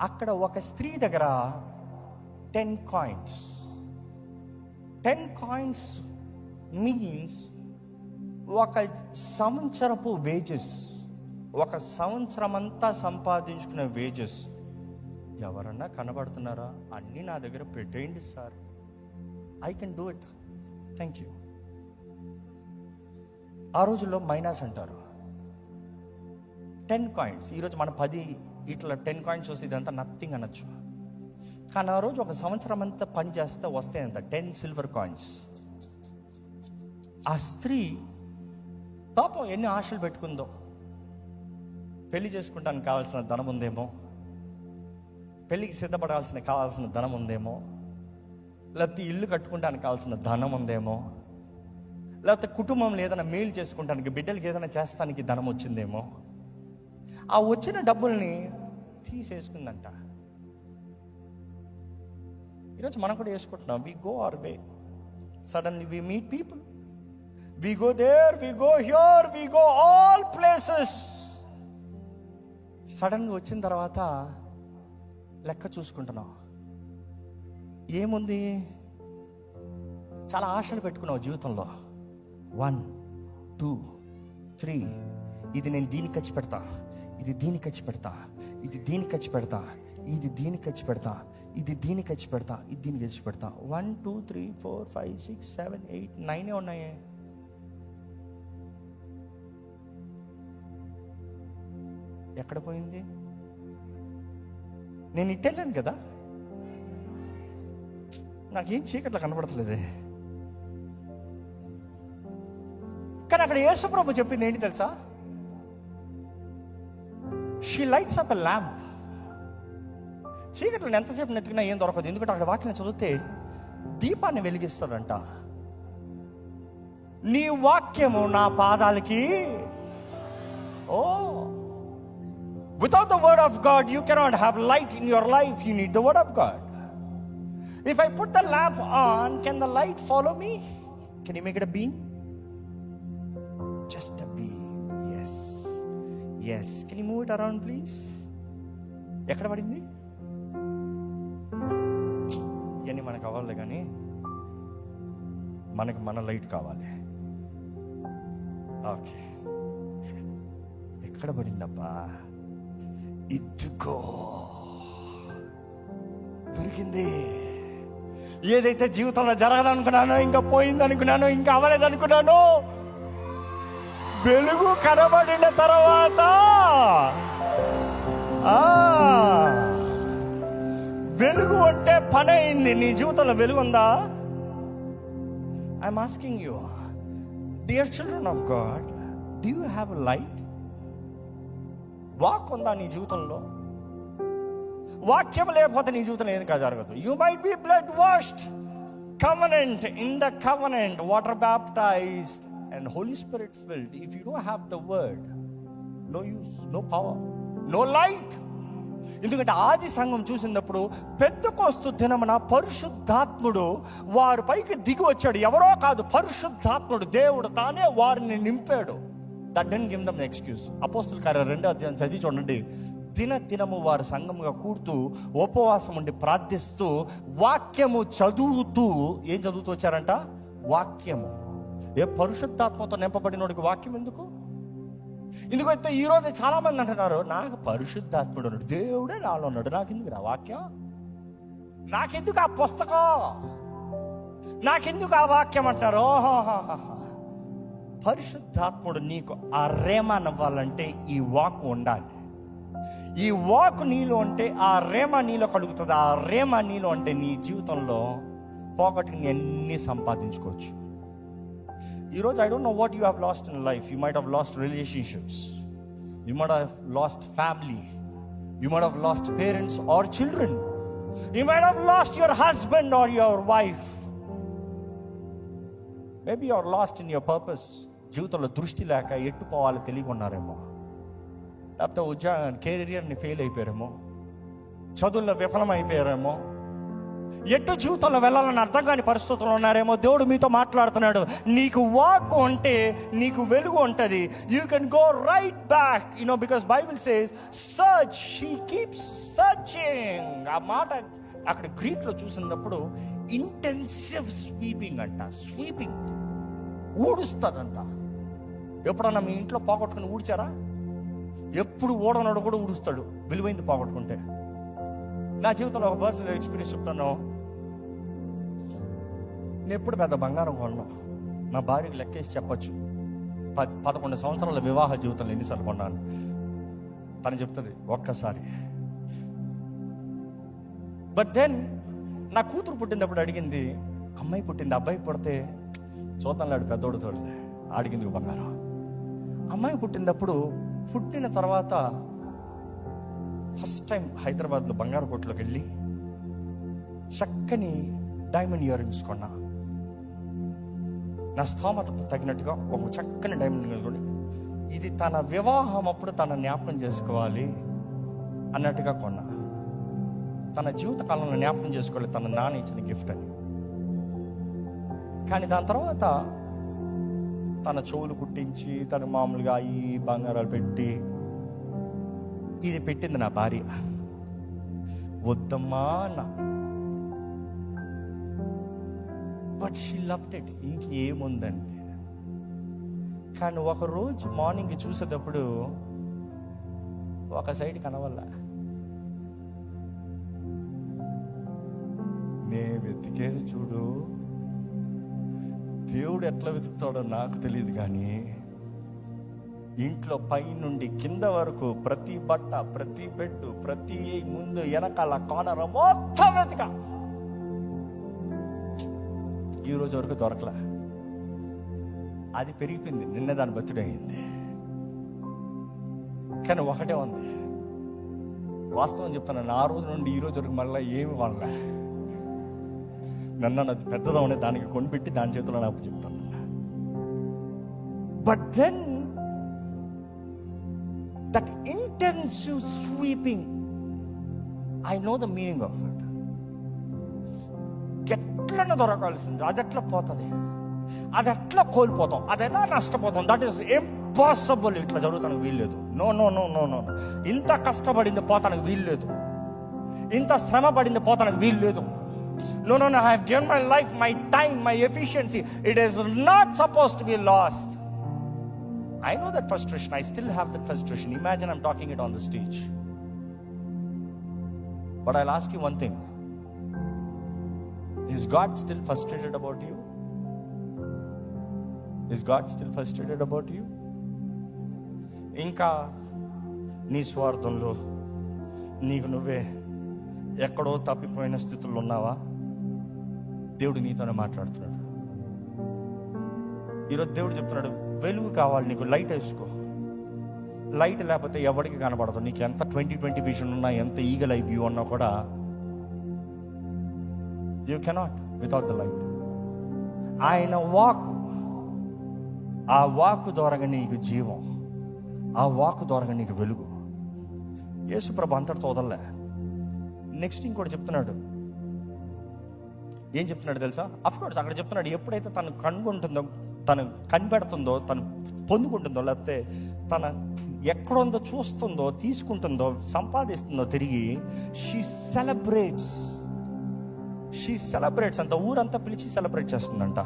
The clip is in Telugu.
అక్కడ ఒక స్త్రీ దగ్గర 10 కాయిన్స్. 10 కాయిన్స్ మీన్స్ ఒక సంవత్సరపు వేజెస్, ఒక సంవత్సరం అంతా సంపాదించుకునే వేజెస్. ఎవరన్నా కనబడుతున్నారా? అన్నీ నా దగ్గర పెట్టేయండి sir, I can do it, thank you. ఆ రోజుల్లో మైనాస్ అంటారు. 10 కాయిన్స్. ఈరోజు మన 10 ఇట్లా 10 కాయిన్స్ వస్తే ఇదంతా నథింగ్ అనొచ్చు. కానీ ఆ రోజు ఒక సంవత్సరం అంతా పని చేస్తే వస్తే అంత 10 సిల్వర్ కాయిన్స్. ఆ స్త్రీ పాపం ఎన్ని ఆశలు పెట్టుకుందో. పెళ్లి చేసుకుంటానికి కావాల్సిన ధనం ఉందేమో, పెళ్ళికి సిద్ధపడాల్సిన కావాల్సిన ధనం ఉందేమో, లేకపోతే ఇల్లు కట్టుకుంటానికి కావాల్సిన ధనం ఉందేమో, లేకపోతే కుటుంబంలో ఏదైనా మేలు చేసుకుంటానికి, బిడ్డలకి ఏదైనా చేస్తానికి ధనం వచ్చిందేమో. ఆ వచ్చిన డబ్బుల్ని తీసేసుకుందంట. ఈరోజు మనం కూడా వేసుకుంటున్నాం. We go our way, suddenly we meet people, we go there, we go here, we go all places. సడన్గా వచ్చిన తర్వాత లెక్క చూసుకుంటున్నావు. ఏముంది? చాలా ఆశలు పెట్టుకున్నావు జీవితంలో. 1 2 3, ఇది నేను దీనికి ఖర్చు పెడతా, ఇది దీనికి ఖర్చు పెడతా, ఇది దీనికి ఖర్చు పెడతా, ఇది దీనికి ఖర్చు పెడతా, ఇది దీనికి ఖర్చు పెడతా, ఇది దీనికి ఖర్చు పెడతా. 1 2 3 4 5 6 7 8 9 ఉన్నాయే. ఎక్కడ పోయింది? నేను ఇట్టెళ్ళాను కదా, నాకేం చీకట్లో కనబడతలేదే. కానీ అక్కడ యేసుప్రభు చెప్పింది ఏంటి తెలుసా? She lights up a lamp. చీకట్లో ఎంతసేపు నెత్తికినా ఏం దొరకదు, ఎందుకంటే అక్కడ వాక్యం చదివితే దీపాన్ని వెలిగిస్తాడంట. నీ వాక్యము నా పాదాలకి. ఓ, without the word of God you cannot have light in your life. You need the word of God. If I put the lamp on, can the light follow me? Can you make it a beam? Just a beam. Yes, yes. Can you move it around please? ఎక్కడ పడింది? ఇవన్నీ మనకు కావాలి, కానీ మనకు మన లైట్ కావాలి. ఓకే, ఎక్కడ పడిందబ్బా? ఇదిగో దొరికింది. ఏదైతే జీవితంలో జరగాలనుకున్నానో, ఇంకా పోయిందనుకున్నానో, ఇంకా అవ్వలేదనుకున్నానో, వెలుగు కనబడిన తర్వాత వెలుగు అంటే పని అయింది. నీ జీవితంలో వెలుగు ఉందా? I'm asking you, dear children of God, do you have a light? Walk ఉందా నీ జీవితంలో? వాక్యం లేకపోతే నీ జీవితంలో ఏం కాదు జరగదు. You might be blood washed, covenant, in the covenant, water baptized and Holy Spirit filled. If you don't have the word, no use, no power, no light. ఎందుకంటే ఆది సంఘం చూసినప్పుడు పెద్దకోస్తు దినమున పరిశుద్ధాత్ముడు వారి పైకి దిగి వచ్చాడు. ఎవరో కాదు, పరిశుద్ధాత్ముడు దేవుడు తానే వారిని నింపాడు. That didn't give them excuse. అపోస్తుల కార్యాలు 2వ అధ్యాయం చదివి చూడండి. దినము వారు సంఘముగా కూడుతూ ఉపవాసం ఉండి ప్రార్థిస్తూ వాక్యము చదువుతూ, ఏం చదువుతూ వచ్చారంట? వాక్యము. ఏ పరిశుద్ధాత్మతో నింపబడినోడికి వాక్యం ఎందుకు? ఎందుకైతే ఈరోజు చాలా మంది అంటున్నారు, నాకు పరిశుద్ధాత్ముడు ఉన్నాడు, దేవుడే నాలో ఉన్నాడు, నాకెందుకు రా వాక్యం, నాకెందుకు ఆ పుస్తకం, నాకెందుకు ఆ వాక్యం అంటున్నారు. పరిశుద్ధాత్ముడు నీకు ఆ రేమానవ్వాలంటే ఈ వాక్ ఉండాలి. ఈ వాక్ నీలో ఉంటే ఆ రేమ నీలో కలుగుతుంది. ఆ రేమ నీలో అంటే నీ జీవితంలో పోగొట్టుకుని ఎన్ని సంపాదించుకోవచ్చు. ఈరోజు I don't know what you have lost in life. You might have lost relationships, you might have lost family, you might have lost parents or children, you might have lost your husband or your wife. Maybe you are lost in your purpose. జీవితంలో దృష్టి లేక ఎట్టు పోవాలో తెలియకున్నారేమో, లేకపోతే కెరీర్ని ఫెయిల్ అయిపోయారేమో, చదువుల్లో విఫలం అయిపోయారేమో, ఎటు జీవితంలో వెళ్ళాలని అర్థం కాని పరిస్థితుల్లో ఉన్నారేమో, దేవుడు మీతో మాట్లాడుతున్నాడు. నీకు వాక్ ఉంటే నీకు వెలుగు ఉంటుంది. You can go right back, because Bible says search, she keeps searching. ఆ మాట అక్కడ గ్రీక్లో చూసినప్పుడు ఇంటెన్సివ్ స్వీపింగ్ అంట. స్వీపింగ్, ఊడుస్తుందంట. ఎప్పుడన్నా మీ ఇంట్లో పోగొట్టుకుని ఊడ్చారా? ఎప్పుడు ఓడనోడు కూడా ఊడుస్తాడు విలువైంది పోగొట్టుకుంటే. నా జీవితంలో ఒక పర్సనల్ ఎక్స్పీరియన్స్ చెప్తాను. నేను ఎప్పుడు పెద్ద బంగారం కొన్నాను. నా భార్యకి లెక్కేసి చెప్పచ్చు 11 సంవత్సరాల వివాహ జీవితంలో ఎన్నిసార్లు కొన్నాను. తను చెప్తుంది ఒక్కసారి. బట్ దెన్ నా కూతురు పుట్టినప్పుడు అడిగింది, అమ్మాయి పుట్టింది, అబ్బాయి పుడితే చూద్దాం లాడు పెద్దోడుతో అడిగింది బంగారం. అమ్మాయి పుట్టినప్పుడు, పుట్టిన తర్వాత ఫస్ట్ టైం హైదరాబాద్లో బంగారు కొట్లోకి వెళ్ళి చక్కని డైమండ్ ఇయర్ రింగ్స్ కొన్నా. నా స్థోమత తగినట్టుగా ఒక చక్కని డైమండ్ రింగ్స్, ఇది తన వివాహం అప్పుడు తన జ్ఞాపకం చేసుకోవాలి అన్నట్టుగా కొన్నా. తన జీవిత కాలంలో జ్ఞాపకం చేసుకోవాలి తన నాన్న ఇచ్చిన గిఫ్ట్ అని. కానీ దాని తర్వాత తన చెవులు కుట్టించి, తన మామూలుగా ఈ బంగారాలు పెట్టి, ఇది పెట్టింది నా భార్య. వద్దమ్మా అన్న, బట్ షీ లవ్డ్ ఇట్. ఇంకేముందండి. కానీ ఒకరోజు మార్నింగ్ చూసేటప్పుడు ఒక సైడ్ కనవల్ల. నేను వెతికేది చూడు, దేవుడు ఎట్లా వెతుకుతాడో నాకు తెలియదు, కానీ ఇంట్లో పై నుండి కింద వరకు ప్రతి బట్ట, ప్రతి బెడ్, ప్రతి ముందు వెనకాల కార్నర్ మొత్తం వెతిక. ఈరోజు వరకు దొరకలే. అది పెరిగిపోయింది, నిన్న దాని బర్త్డే అయింది. కానీ ఒకటే ఉంది, వాస్తవం చెప్తాను, ఆ రోజు నుండి ఈ రోజు వరకు మళ్ళీ ఏమి వాళ్ళే. నన్ను అది పెద్దదవనే దానికి కొనిపెట్టి దాని చేతిలో నాకు చెప్తాను. But then that intensive sweeping, I know the meaning of it. ఎట్లన్నా దొరకాల్సింది, అది ఎట్లా పోతుంది, అది ఎట్లా కోల్పోతాం, అది ఎలా నష్టపోతాం. That is impossible. ఇట్లా జరుగుతానికి వీల్లేదు. No no no no no. ఇంత కష్టపడింది పోతానికి వీల్లేదు, ఇంత శ్రమ పడింది పోతానికి వీల్లేదు. No, no, no, I have given my life, my time, my efficiency. It is not supposed to be lost. I know that frustration. I still have that frustration. Imagine I'm talking it on the stage. But I'll ask you one thing. Is God still frustrated about you? Is God still frustrated about you? ఇంకా నీ స్వార్థంలో నీకు నువ్వే ఎక్కడో తప్పిపోయిన స్థితుల్లో ఉన్నావా? దేవుడు నీతోనే మాట్లాడుతున్నాడు. ఈరోజు దేవుడు చెప్తున్నాడు, వెలుగు కావాలి నీకు, లైట్ వేసుకో. లైట్ లేకపోతే ఎవరికి కనబడదు. నీకు ఎంత 20/20 విజన్ ఉన్నా, ఎంత ఈగల్ ఐ వ్యూ ఉన్నా కూడా you cannot without the light. ఆయన వాక్, ఆ వాక్ ద్వారా నీకు జీవం, ఆ వాక్ ద్వారా నీకు వెలుగు. యేసుప్రభు అంతటితో వదలలే. నెక్స్ట్ ఇంకోటి చెప్తున్నాడు. ఏం చెప్తున్నాడు తెలుసా? అఫ్కోర్స్ అక్కడ చెప్తున్నాడు, ఎప్పుడైతే తను కనుగొంటుందో, తను కనిపెడుతుందో, తను పొందుకుంటుందో, లేకపోతే తన ఎక్కడుందో చూస్తుందో, తీసుకుంటుందో, సంపాదిస్తుందో తిరిగి, షీ సెలబ్రేట్స్ అంత ఊరంతా పిలిచి సెలబ్రేట్ చేస్తుందంట.